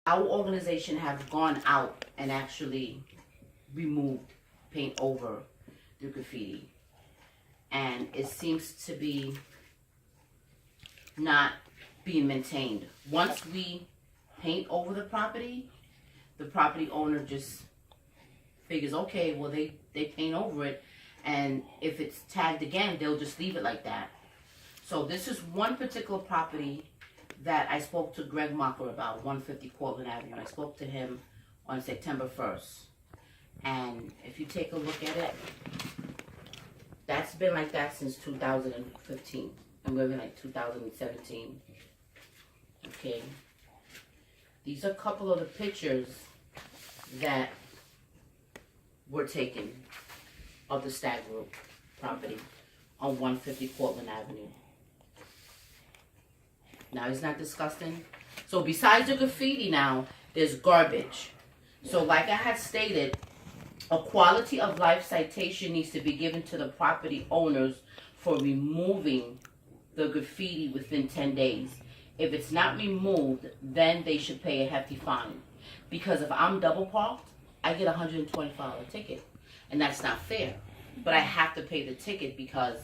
our organization has gone out and actually removed paint over the graffiti. And it seems to be not being maintained. Once we paint over the property owner just figures, okay, well they paint over it, and if it's tagged again, they'll just leave it like that. So this is one particular property that I spoke to Greg Mocker about, 150 Portland Avenue. I spoke to him on September 1st. And if you take a look at it, that's been like that since 2015. And we're in like 2017. Okay. These are a couple of the pictures that were taken of the Stag Group property on 150 Portland Avenue. Now, isn't that disgusting? So besides the graffiti now, there's garbage. So like I had stated, a quality of life citation needs to be given to the property owners for removing the graffiti within 10 days. If it's not removed, then they should pay a hefty fine. Because if I'm double parked, I get a $125 ticket. And that's not fair. But I have to pay the ticket because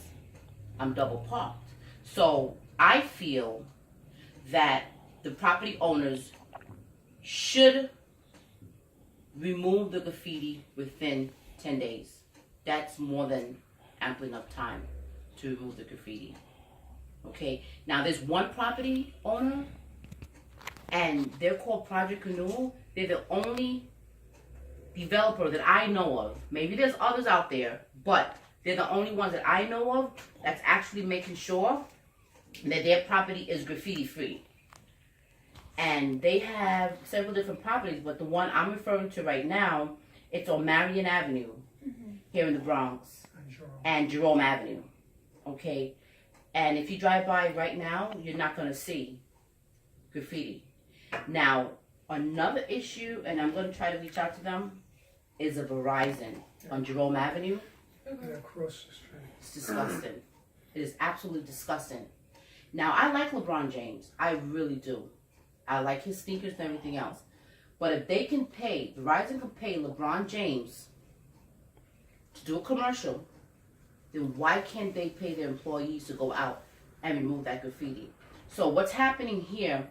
I'm double parked. So I feel that the property owners should remove the graffiti within 10 days. That's more than ample enough time to remove the graffiti. Okay, now there's one property owner, and they're called Project Canoe. They're the only developer that I know of. Maybe there's others out there, but they're the only ones that I know of that's actually making sure that their property is graffiti free. And they have several different properties, but the one I'm referring to right now, it's on Marion Avenue here in the Bronx and Jerome Avenue. Okay, and if you drive by right now, you're not going to see graffiti. Now, another issue, and I'm going to try to reach out to them, is a Verizon on Jerome Avenue. Across the street. It's disgusting. It is absolutely disgusting. Now, I like LeBron James. I really do. I like his sneakers and everything else. But if they can pay, Verizon can pay LeBron James to do a commercial, then why can't they pay their employees to go out and remove that graffiti? So what's happening here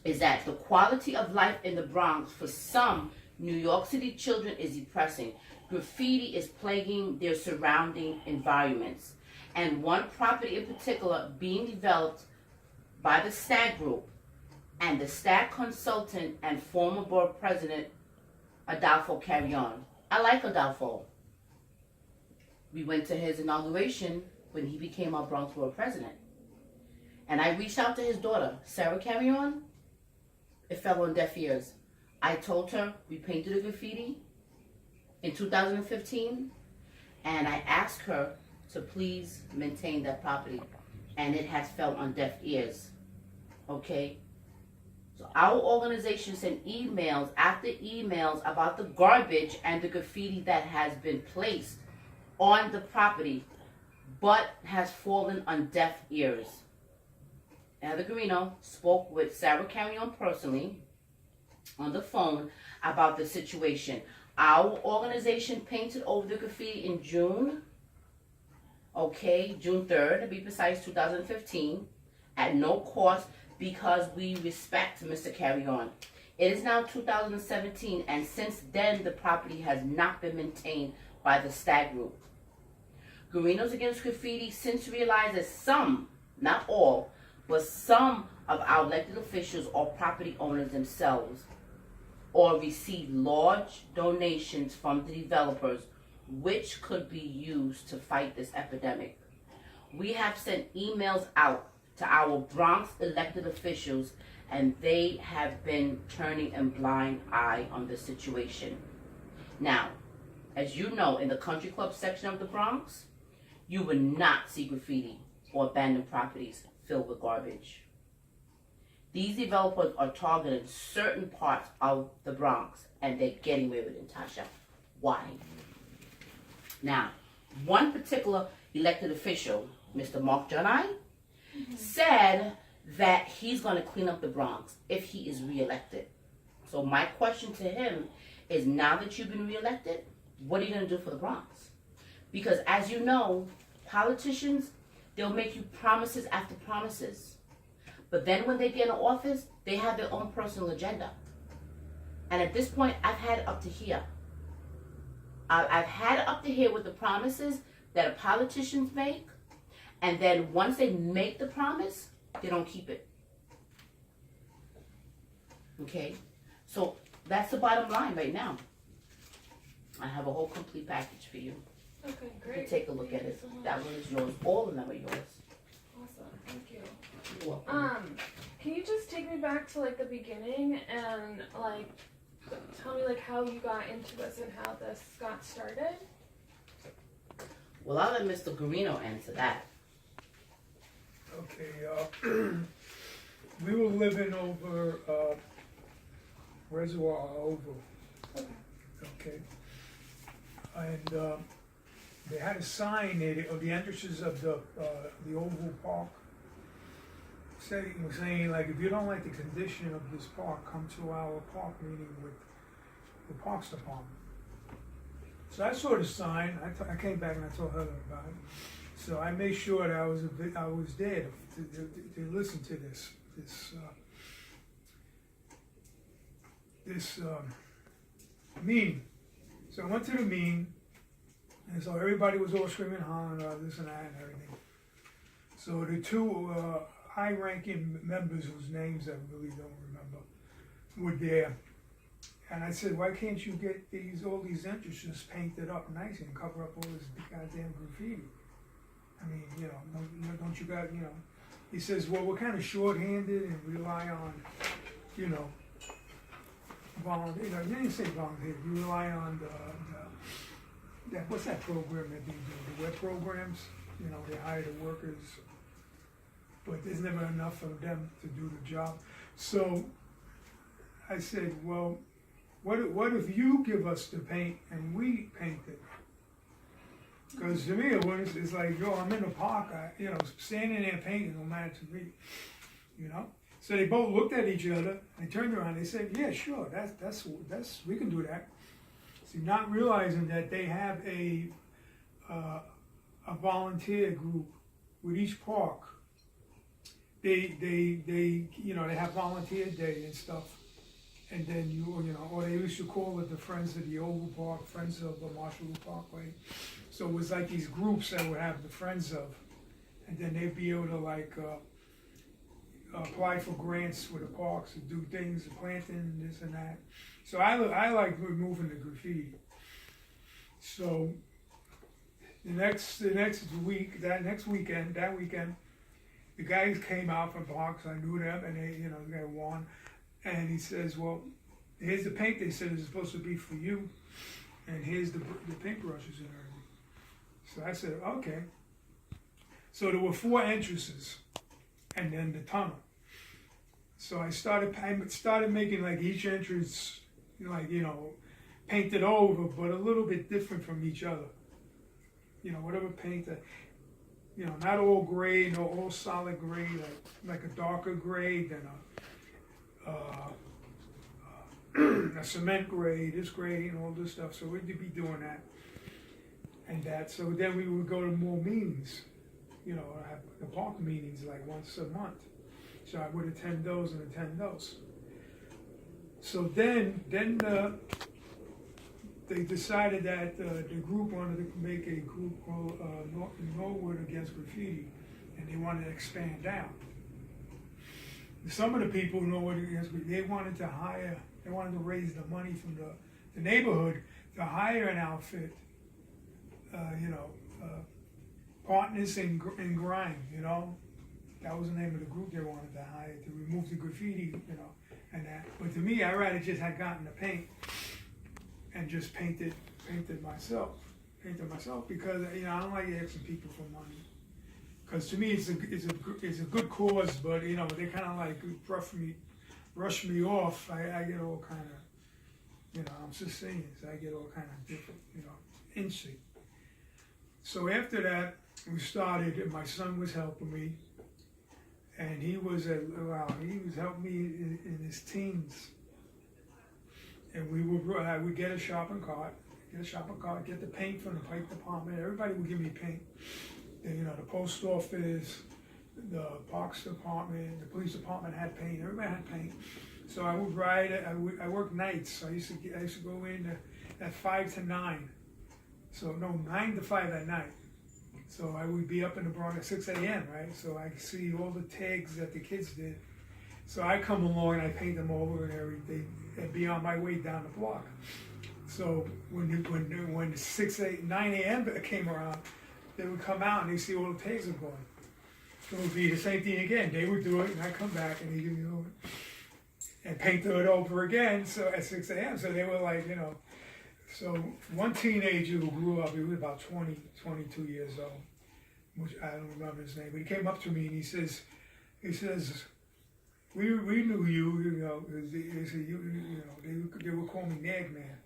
is that the quality of life in the Bronx for some New York City children is depressing. Graffiti is plaguing their surrounding environments. And one property in particular being developed by the Stag Group and the Stag consultant and former board president, Adolfo Carrion. I like Adolfo. We went to his inauguration when he became our Bronx board president. And I reached out to his daughter, Sarah Carrion. It fell on deaf ears. I told her we painted a graffiti in 2015, and I asked her to please maintain that property, and it has fell on deaf ears. Okay? So our organization sent emails after emails about the garbage and the graffiti that has been placed on the property, but has fallen on deaf ears. Heather Guerino spoke with Sarah Carrion personally on the phone about the situation. Our organization painted over the graffiti in June, June 3rd, to be precise, 2015, at no cost because we respect Mr. Carrion. It is now 2017, and since then, the property has not been maintained by the Stag Group. Guerinos Against Graffitti since realized that some, not all, but some of our elected officials or property owners themselves or receive large donations from the developers which could be used to fight this epidemic. We have sent emails out to our Bronx elected officials, and they have been turning a blind eye on the situation. Now, as you know, in the country club section of the Bronx, you will not see graffiti or abandoned properties filled with garbage. These developers are targeting certain parts of the Bronx, and they're getting away with it, Natasha. Why? Now, one particular elected official, Mr. Mark Jonai, said that he's going to clean up the Bronx if he is reelected. So my question to him is, now that you've been reelected, what are you going to do for the Bronx? Because as you know, politicians, they'll make you promises after promises. But then when they get in office, they have their own personal agenda. And at this point, I've had it up to here. I've had it up to here with the promises that politicians make. And then once they make the promise, they don't keep it. Okay? So that's the bottom line right now. I have a whole complete package for you. Okay, You great. can take a look at it. Thank you so That much. one is yours. All of them are yours. Awesome, thank you. You're welcome. Can you just take me back to like the beginning and like tell me like how you got into this and how this got started? Well, I'll let Mr. Guerino answer that. Okay, we were living over Reservoir Oval, okay? And they had a sign there of the entrances of the Oval Park saying like, if you don't like the condition of this park, come to our park meeting with the Parks Department. So I saw the sign, I came back and I told Heather about it. So I made sure that I was there to listen to this meeting. So I went to the meeting, and so everybody was all screaming, hollering about this and that and everything. So the two high-ranking members whose names I really don't remember were there. And I said, why can't you get all these entrances painted up nice and cover up all this goddamn graffiti? I mean, you know, don't you got, you know? He says, well, we're kind of short-handed and rely on, you know, volunteer. You know, you didn't say volunteer. You rely on what's that program that they do? The web programs. You know, they hire the workers, but there's never enough of them to do the job. So I said, well, what if you give us the paint and we paint it? Because to me, it's like, yo, I'm in the park, you know, standing there painting don't matter to me, you know? So they both looked at each other, they turned around, they said, yeah, sure, that's we can do that. See, not realizing that they have a volunteer group with each park. They you know, they have volunteer day and stuff. And then you know, or they used to call it the Friends of the Oval Park, Friends of the Marshall Parkway. So it was like these groups that would have the Friends of, and then they'd be able to like apply for grants for the parks and do things, planting this and that. So I like removing the graffiti. So that weekend, the guys came out from parks. I knew them, and they won. And he says, well, here's the paint they said is supposed to be for you, and here's the paintbrushes and everything. So I said, okay. So there were 4 entrances, and then the tunnel. So I started making like each entrance, like, you know, painted over, but a little bit different from each other. You know, whatever paint that, you know, not all gray, no all solid gray, like a darker gray than a cement gray, this gray, and all this stuff. So we'd be doing that and that. So then we would go to more meetings, you know, have the park meetings like once a month. So I would attend those and attend those. So then they decided that the group wanted to make a group called Norwood Against Graffitti, and they wanted to expand out. Some of the people who know what it is, they wanted to raise the money from the neighborhood to hire an outfit, Partners in Grime, you know. That was the name of the group they wanted to hire to remove the graffiti, you know, and that. But to me, I'd rather just had gotten the paint and just painted myself because, you know, I don't like asking people for money. Because to me, it's a good cause, but you know, they kind of like brush me off. I get all kind of, you know, I'm just saying, so I get all kind of different, you know, incy. So after that, we started, and my son was helping me, and he was helping me in his teens. and I would get a shopping cart, get the paint from the pipe department. Everybody would give me paint. And, the post office, the parks department, the police department had paint. Everybody had paint. So I would ride. I worked nights. I used to go in at 5 to 9. So no, 9 to 5 at night. So I would be up in the Bronx at 6 a.m. right? So I could see all the tags that the kids did. So I come along and I paint them over and everything, and be on my way down the block. So when 9 a.m. came around, they would come out and they see all the tags are gone. So it would be the same thing again. They would do it and I come back and they give me over and paint it over again. So at 6 a.m. So they were like, So one teenager who grew up, he was about 20, 22 years old, which I don't remember his name, but he came up to me and he says, we knew you, they said they would call me Nag Man,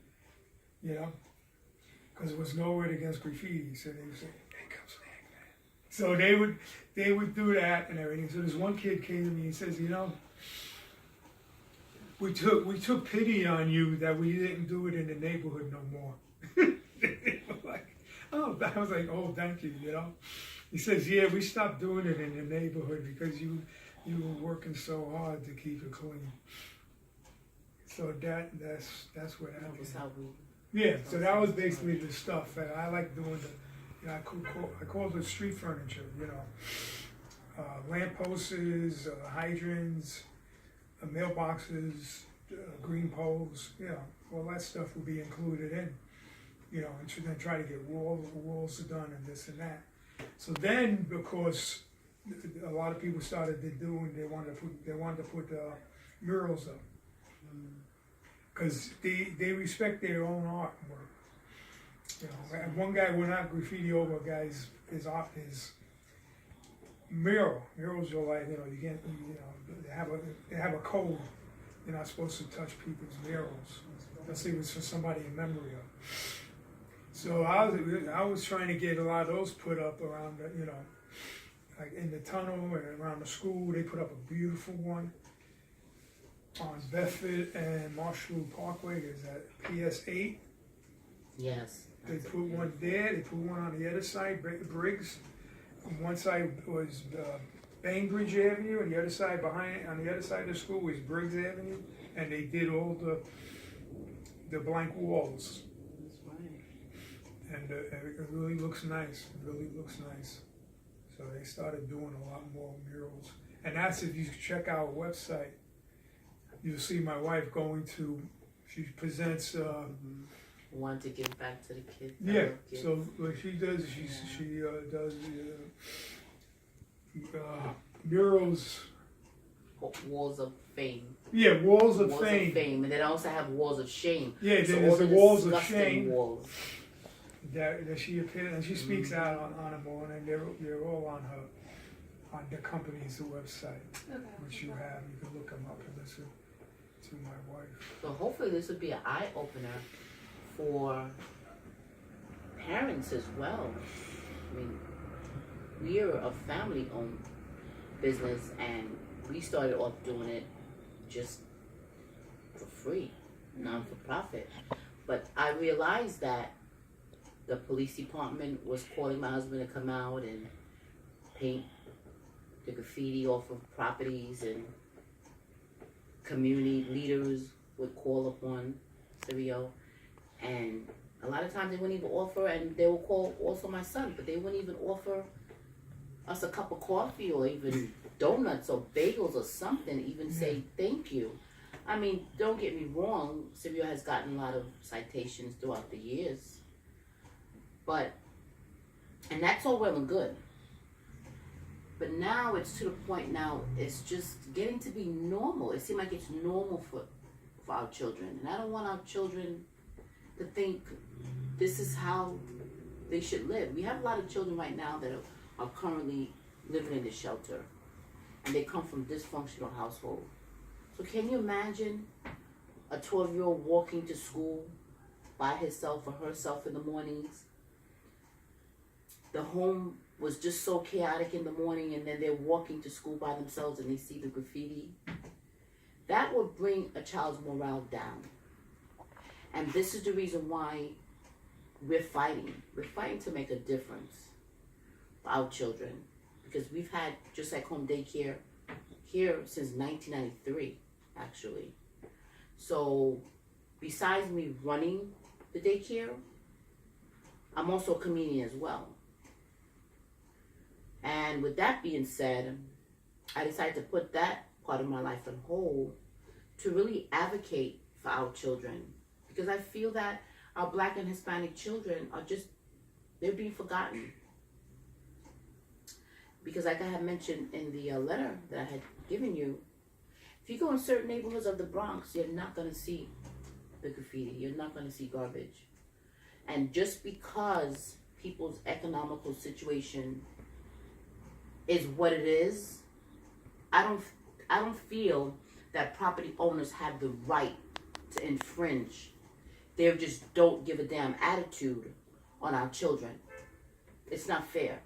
because it was Norwood Against Graffitti. So they would say, "Here comes Nag Man." So they would do that and everything. So this one kid came to me and says, we took pity on you that we didn't do it in the neighborhood no more. They were like, oh, I was like, oh, thank you, He says, yeah, we stopped doing it in the neighborhood because you were working so hard to keep it clean. So that's what happened. That was how we. Yeah, so that was basically the stuff that I like doing. I called it street furniture. Lamp posts, hydrants, mailboxes, green poles. All that stuff will be included in. And then try to get walls done and this and that. So then, because a lot of people started doing, they wanted to put murals up, because they respect their own artwork. One guy would not graffiti over a guy's his mural. Murals are like, you can't, they have a code. You're not supposed to touch people's murals unless it was for somebody in memory of. So I was trying to get a lot of those put up around the, like in the tunnel and around the school. They put up a beautiful one on Bedford and Marshall Parkway. There's that PS8. Yes. They put one there. They put one on the other side, Briggs. On one side was Bainbridge Avenue, and the other side on the other side of the school was Briggs Avenue, and they did all the blank walls. That's right. And it really looks nice. It really looks nice. So they started doing a lot more murals, and that's if you check our website. You'll see my wife going to. She presents. Want to give back to the kids. Yeah. So what she does, she does murals. Walls of fame. Yeah, walls of Walls fame. of fame, and they also have walls of shame. Yeah, so there's the walls of disgusting shame. Walls. That she appears and she speaks out on them all, and they're all on the company's website, which you have. You can look them up and listen to my wife. So hopefully this would be an eye opener for parents as well. I mean, we're a family-owned business, and we started off doing it just for free, non-for-profit. But I realized that the police department was calling my husband to come out and paint the graffiti off of properties, and community leaders would call upon Sirio, and a lot of times they wouldn't even offer, and they would call also my son, but they wouldn't even offer us a cup of coffee or even donuts or bagels or something, even say thank you. I mean, don't get me wrong, Sirio has gotten a lot of citations throughout the years, and that's all well and good. But now it's to the point now, it's just getting to be normal. It seems like it's normal for our children. And I don't want our children to think this is how they should live. We have a lot of children right now that are currently living in the shelter, and they come from dysfunctional households. So can you imagine a 12-year-old walking to school by himself or herself in the mornings? The home was just so chaotic in the morning, and then they're walking to school by themselves and they see the graffiti. That would bring a child's morale down And this is the reason why we're fighting. We're fighting to make a difference for our children. Because we've had, just like home daycare, here since 1993, actually. So, besides me running the daycare, I'm also a comedian as well. And with that being said, I decided to put that part of my life on hold to really advocate for our children. Because I feel that our Black and Hispanic children are just, they're being forgotten. Because like I had mentioned in the letter that I had given you, if you go in certain neighborhoods of the Bronx, you're not going to see the graffiti. You're not going to see garbage. And just because people's economical situation is what it is, I don't feel that property owners have the right to infringe. They just don't give a damn attitude on our children. It's not fair.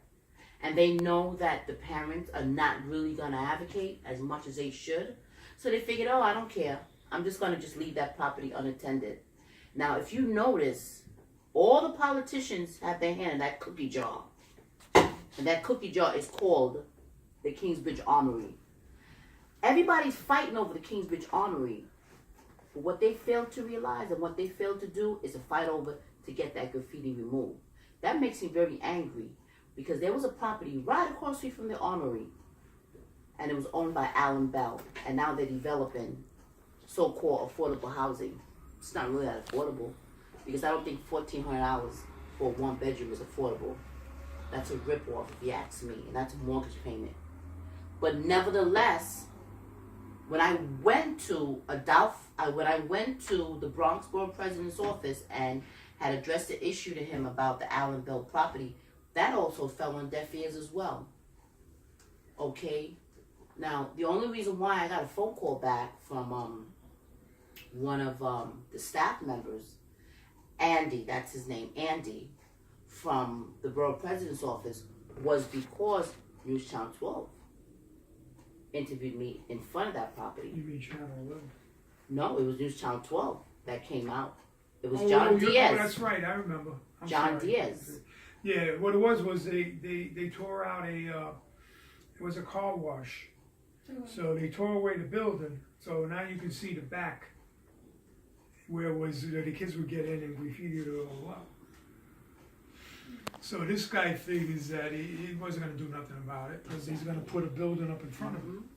And they know that the parents are not really going to advocate as much as they should. So they figured, oh, I don't care. I'm just going to just leave that property unattended. Now, if you notice, all the politicians have their hand in that cookie jar. And that cookie jar is called the Kingsbridge Armory. Everybody's fighting over the Kingsbridge Armory. But what they fail to realize and what they fail to do is to fight over to get that graffiti removed. That makes me very angry. Because there was a property right across the street from the armory, and it was owned by Alan Bell, and now they're developing so-called affordable housing. It's not really that affordable, because I don't think $1,400 for one bedroom is affordable. That's a rip-off, if you ask me, and that's a mortgage payment. But nevertheless, when I went to the Bronx Borough President's office and had addressed the issue to him about the Alan Bell property, that also fell on deaf ears as well. Okay? Now, the only reason why I got a phone call back from one of the staff members, Andy, that's his name, Andy, from the Borough President's office, was because News Channel 12 interviewed me in front of that property. You mean Channel 11? No, it was News Channel 12 that came out. It was John Diaz. Oh, that's right, I remember. John Diaz. Yeah, what it was they tore out it was a car wash. So they tore away the building, so now you can see the back where it was the kids would get in and graffiti it all up. So this guy figures that he wasn't going to do nothing about it because he's going to put a building up in front of him.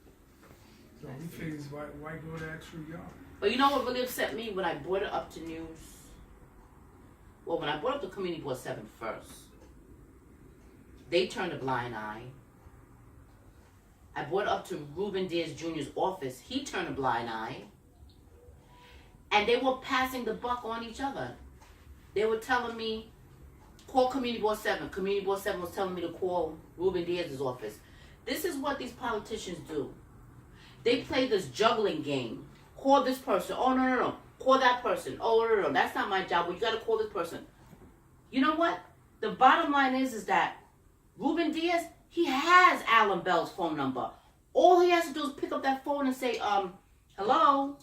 So he figures why go the extra yard? But you know what really upset me when I brought it up to news? Well, when I brought up the Community Board 7 first, they turned a blind eye. I brought it up to Ruben Diaz Jr.'s office. He turned a blind eye. And they were passing the buck on each other. They were telling me, call Community Board 7. Community Board 7 was telling me to call Ruben Diaz's office. This is what these politicians do. They play this juggling game. Call this person. Oh, no. Call that person. Oh, no. That's not my job. Well, you got to call this person. You know what? The bottom line is that Ruben Diaz, he has Alan Bell's phone number. All he has to do is pick up that phone and say, hello,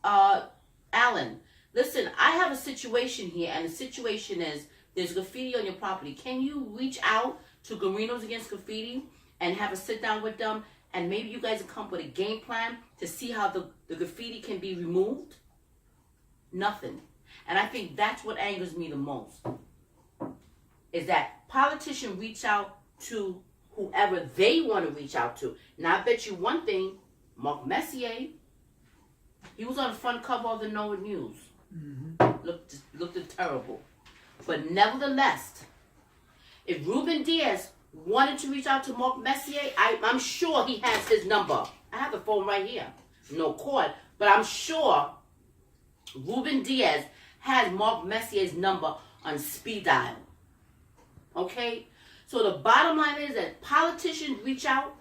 Alan, listen, I have a situation here, and the situation is there's graffiti on your property. Can you reach out to Guerinos Against Graffitti and have a sit down with them, and maybe you guys will come up with a game plan to see how the graffiti can be removed? Nothing. And I think that's what angers me the most, is that politicians reach out to whoever they want to reach out to. Now, I bet you one thing, Mark Messier, he was on the front cover of the Norwood News. Mm-hmm. Looked terrible. But nevertheless, if Ruben Diaz wanted to reach out to Mark Messier, I'm sure he has his number. I have the phone right here. No cord. But I'm sure Ruben Diaz has Mark Messier's number on speed dial. Okay? So the bottom line is that politicians reach out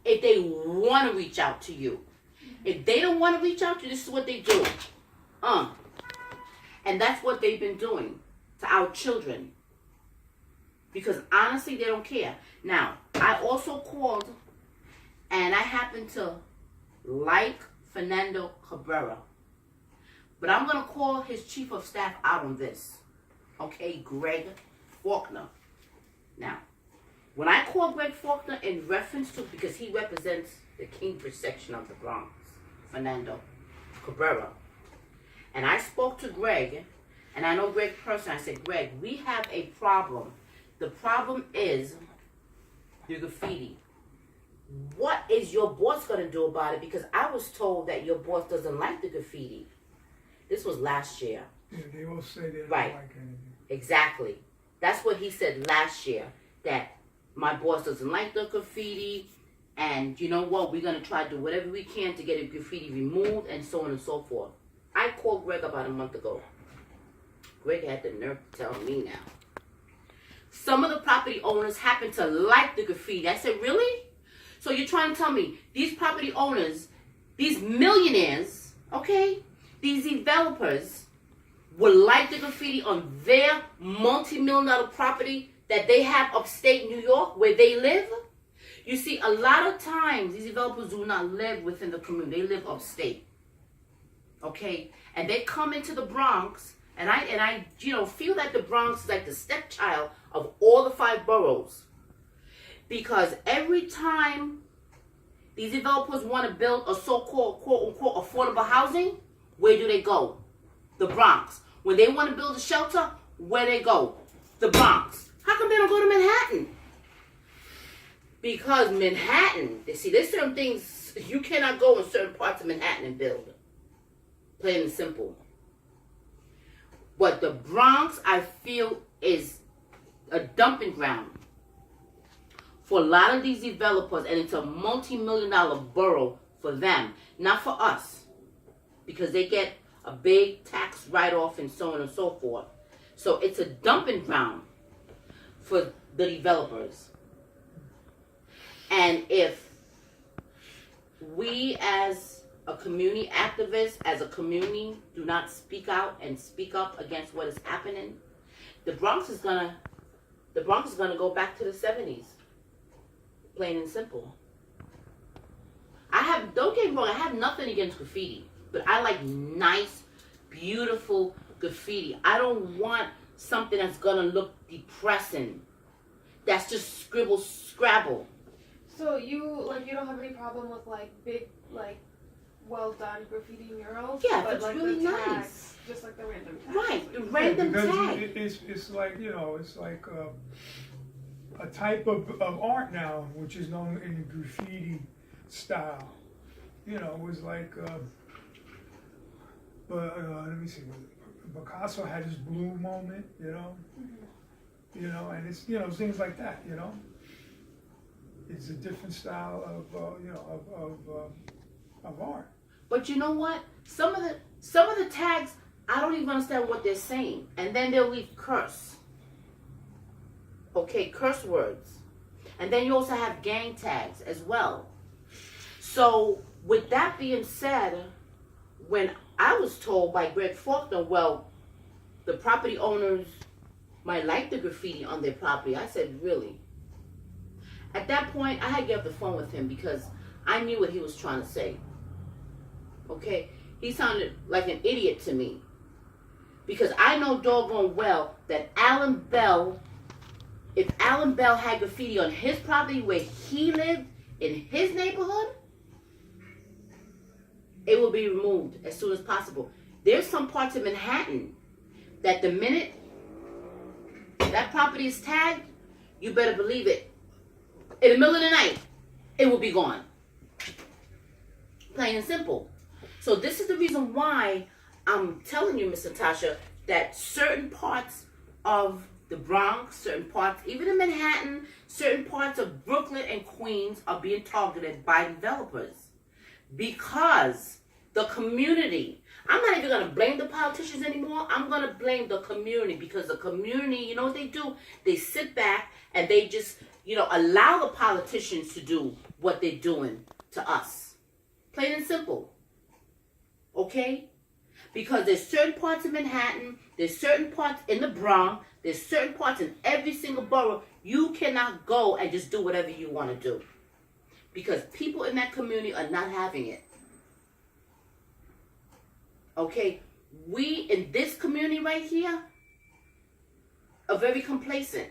if they want to reach out to you. If they don't want to reach out to you, this is what they do. And that's what they've been doing to our children. Because honestly, they don't care. Now, I also called, and I happen to like Fernando Cabrera. But I'm going to call his chief of staff out on this. Okay, Greg Faulkner. Now, when I call Greg Faulkner in reference to, because he represents the Cambridge section of the Bronx, Fernando Cabrera, and I spoke to Greg, and I know Greg personally, I said, Greg, we have a problem. The problem is the graffiti. What is your boss going to do about it? Because I was told that your boss doesn't like the graffiti. This was last year. Yeah, they all say they don't Right. like anything. Exactly. That's what he said last year, that my boss doesn't like the graffiti, and you know what, we're going to try to do whatever we can to get the graffiti removed, and so on and so forth. I called Greg about a month ago. Greg had the nerve to tell me now. Some of the property owners happen to like the graffiti. I said, really? So you're trying to tell me these property owners, these millionaires, okay, these developers would like the graffiti on their multi-million-dollar property that they have upstate New York where they live? You see, a lot of times these developers do not live within the community. They live upstate. Okay? And they come into the Bronx, and I feel that the Bronx is like the stepchild of all the 5 boroughs. Because every time these developers want to build a so-called, quote-unquote, affordable housing, where do they go? The Bronx. When they want to build a shelter, where they go? The Bronx. How come they don't go to Manhattan? Because Manhattan, see, there's certain things, you cannot go in certain parts of Manhattan and build. Plain and simple. But the Bronx, I feel, is a dumping ground for a lot of these developers, and it's a multi-million-dollar borough for them, not for us, because they get a big tax write-off and so on and so forth. So it's a dumping ground for the developers. And if we as a community activist, as a community, do not speak out and speak up against what is happening, the Bronx is gonna go back to the 70s. Plain and simple. Don't get me wrong, I have nothing against graffiti, but I like nice, beautiful graffiti. I don't want something that's gonna look depressing. That's just scribble, scrabble. So you don't have any problem with like big, like well done graffiti murals? Yeah, but it's like really the nice. tags, just like the random tags. Right, the random because tag. it's like, it's like a type of art now, which is known in the graffiti style. It was like, let me see, Picasso had his blue moment, Mm-hmm. And it's, things like that, It's a different style of art. But you know what? Some of the tags, I don't even understand what they're saying. And then they'll leave curse. Okay, curse words. And then you also have gang tags as well. So with that being said, when I was told by Greg Faulkner, well, the property owners might like the graffiti on their property, I said, really? At that point, I had to get off the phone with him because I knew what he was trying to say. Okay? He sounded like an idiot to me. Because I know doggone well that if Alan Bell had graffiti on his property where he lived, in his neighborhood, it will be removed as soon as possible. There's some parts of Manhattan that the minute that property is tagged, you better believe it, in the middle of the night, it will be gone. Plain and simple. So this is the reason why I'm telling you, Miss Natasha, that certain parts of the Bronx, certain parts, even in Manhattan, certain parts of Brooklyn and Queens are being targeted by developers. Because the community, I'm not even going to blame the politicians anymore. I'm going to blame the community, because the community, you know what they do? They sit back and they just, allow the politicians to do what they're doing to us. Plain and simple. Okay? Because there's certain parts of Manhattan, there's certain parts in the Bronx, there's certain parts in every single borough, you cannot go and just do whatever you want to do. Because people in that community are not having it. Okay? we in this community right here are very complacent.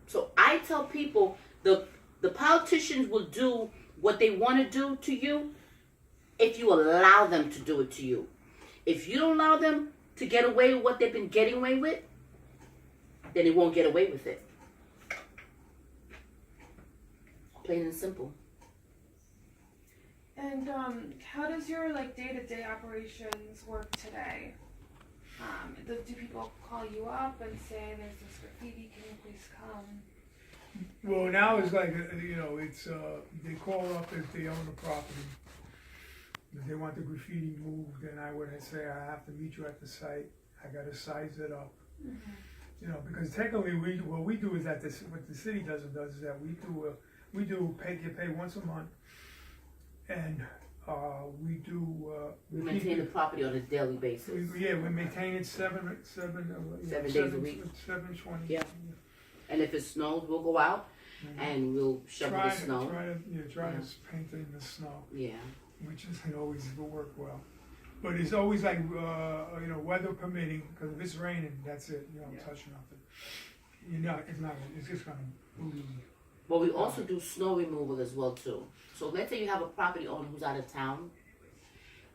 So I tell people the politicians will do what they want to do to you if you allow them to do it to you. If you don't allow them to get away with what they've been getting away with, then they won't get away with it. Plain and simple. And how does your like day-to-day operations work today? Do people call you up and say there's this graffiti, can you please come? Well, now it's like, it's, they call up if they own the property. If they want the graffiti moved, then I would say I have to meet you at the site. I gotta size it up. Mm-hmm. Because technically what we do is that what the city does is that we pay once a month, and we maintain the property on a daily basis. We maintain it seven days a week. 7/20. Yeah. And if it snows, we'll go out and we'll shovel the snow. Try to paint it in the snow. Yeah. Which isn't always work well. But it's always like, weather permitting, because if it's raining, that's it. You don't touch nothing. It's just gonna move. But we also do snow removal as well too. So let's say you have a property owner who's out of town,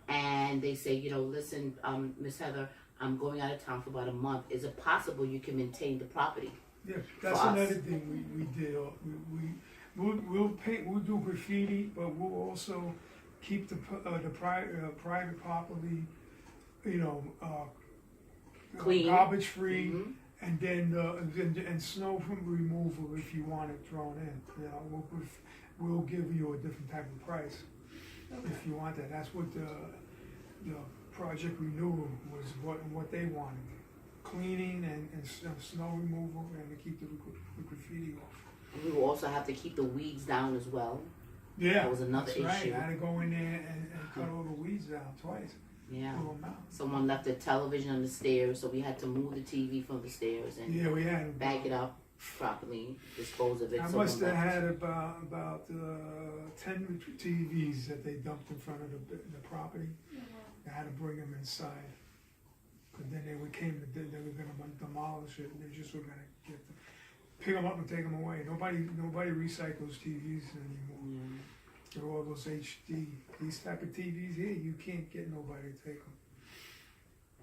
and they say, listen, Miss Heather, I'm going out of town for about a month. Is it possible you can maintain the property? Yeah, that's another thing we did. We'll paint, we'll do graffiti, but we'll also keep the private property, clean, garbage free, and then and snow from removal if you want it thrown in. We'll give you a different type of price if you want that. That's what the Project Renewal was. What they wanted. Cleaning and snow removal, and to keep the graffiti off. We will also have to keep the weeds down as well. Yeah, that was another issue. Right. I had to go in there and cut all the weeds down twice. Yeah. Pull them out. Someone left the television on the stairs, so we had to move the TV from the stairs and we had bag it up properly, dispose of it. I must have had about 10 TVs that they dumped in front of the property. I had to bring them inside. But then they were going to demolish it, and they just were going to pick them up and take them away. Nobody recycles TVs anymore. Yeah. They're all those HD. These type of TVs here, you can't get nobody to take them.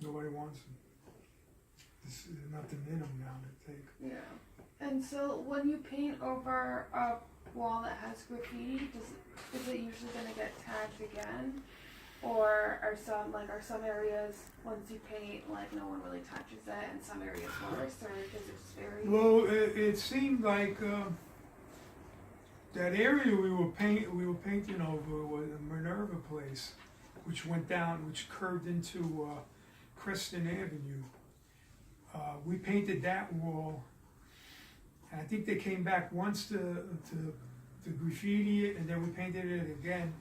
Nobody wants them. There's nothing in them now to take. Yeah. And so when you paint over a wall that has graffiti, is it usually going to get tagged again? Or are some areas, once you paint, like no one really touches it, and some areas worse, or does it just vary? Well, it seemed like that area we were painting over was the Minerva place, which curved into Creston Avenue. We painted that wall, and I think they came back once to graffiti it, and then we painted it again.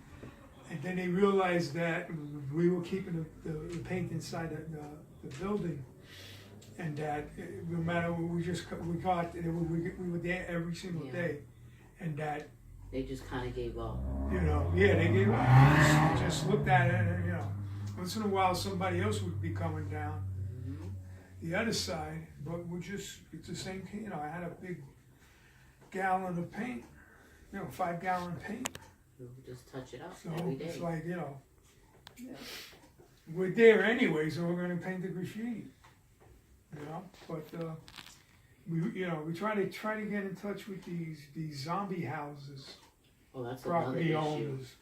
And then they realized that we were keeping the paint inside the building, and that no matter what we were there every single day, and that they just kind of gave up. They gave up. Just looked at it, and once in a while somebody else would be coming down the other side, but it's the same thing. I had a big gallon of paint, 5-gallon paint. We'll just touch it up So every day. it's like, we're there anyway, so we're going to paint the graffiti. But we try to get in touch with these zombie houses. Oh, that's property another owners.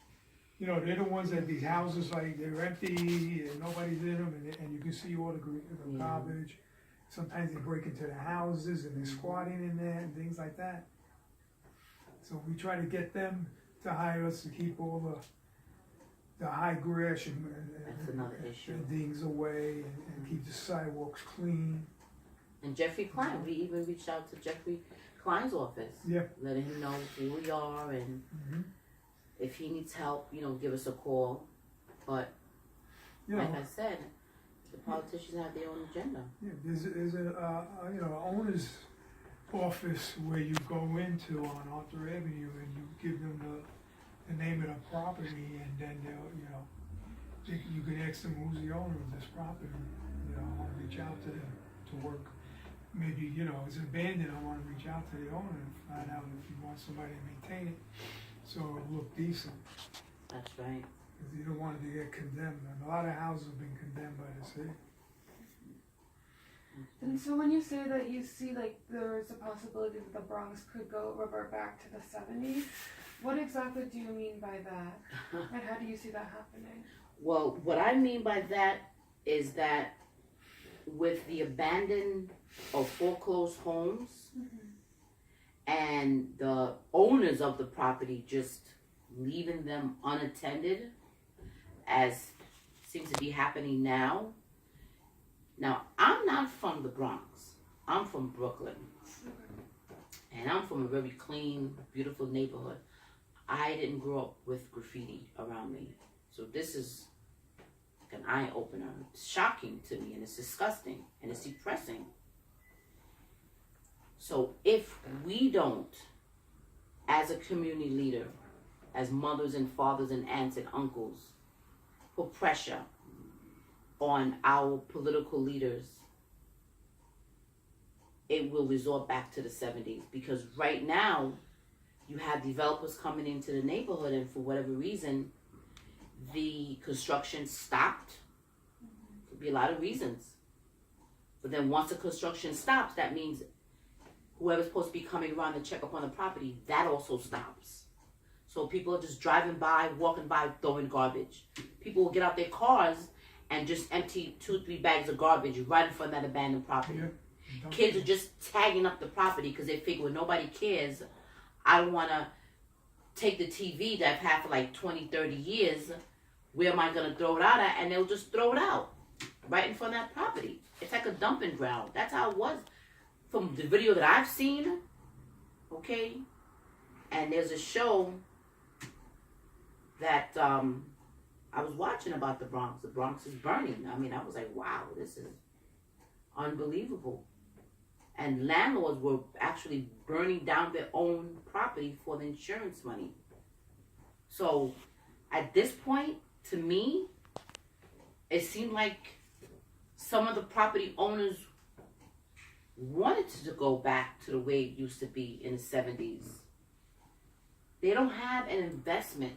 They're the ones that these houses, like, they're empty and nobody's in them, and you can see all the garbage. Sometimes they break into the houses and they're squatting in there and things like that. So we try to get them to hire us to keep all the high grass and things away, and keep the sidewalks clean. And Jeffrey Klein, we even reached out to Jeffrey Klein's office. Yeah. Letting him know who we are, and if he needs help, give us a call. But like I said, the politicians have their own agenda. Yeah, there's a owner's office where you go into on Arthur Avenue, and you give them the name of the property, and then they'll You can ask them who's the owner of this property, you know, I wanna reach out to them to work. Maybe, you know, it's abandoned, I wanna reach out to the owner and find out if he wants somebody to maintain it, so it'll look decent. That's right. Cause you don't want it to get condemned, and a lot of houses have been condemned by the city. And so when you say that you see like there is a possibility that the Bronx could revert back to the 70s, what exactly do you mean by that? And how do you see that happening? Well, what I mean by that is that with the abandoned or foreclosed homes and the owners of the property just leaving them unattended, as seems to be happening now. Now, I'm not from the Bronx. I'm from Brooklyn. And I'm from a very clean, beautiful neighborhood. I didn't grow up with graffiti around me. So this is like an eye-opener. It's shocking to me, and it's disgusting, and it's depressing. So if we don't, as a community leader, as mothers and fathers and aunts and uncles, put pressure on our political leaders, it will resort back to the 70s. Because right now, you have developers coming into the neighborhood, and for whatever reason, the construction stopped. Could be a lot of reasons. But then once the construction stops, that means whoever's supposed to be coming around to check up on the property, that also stops. So people are just driving by, walking by, throwing garbage. People will get out their cars and just empty 2-3 bags of garbage right in front of that abandoned property. Yeah. Kids are just tagging up the property because they figure, well, nobody cares. I don't want to take the TV that I've had for like 20, 30 years. Where am I going to throw it out at? And they'll just throw it out right in front of that property. It's like a dumping ground. That's how it was from the video that I've seen. Okay? And there's a show that I was watching about the Bronx. The Bronx is burning. I mean, I was like, wow, this is unbelievable. And landlords were actually burning down their own property for the insurance money. So at this point, to me, it seemed like some of the property owners wanted to go back to the way it used to be in the 70s. They don't have an investment.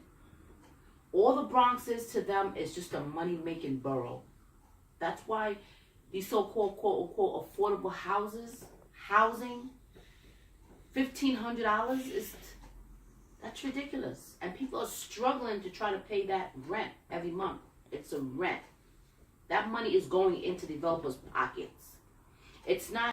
All the Bronx is to them is just a money-making borough. That's why these so-called, quote-unquote, affordable housing, $1,500 that's ridiculous. And people are struggling to try to pay that rent every month. It's a rent. That money is going into developers' pockets. It's not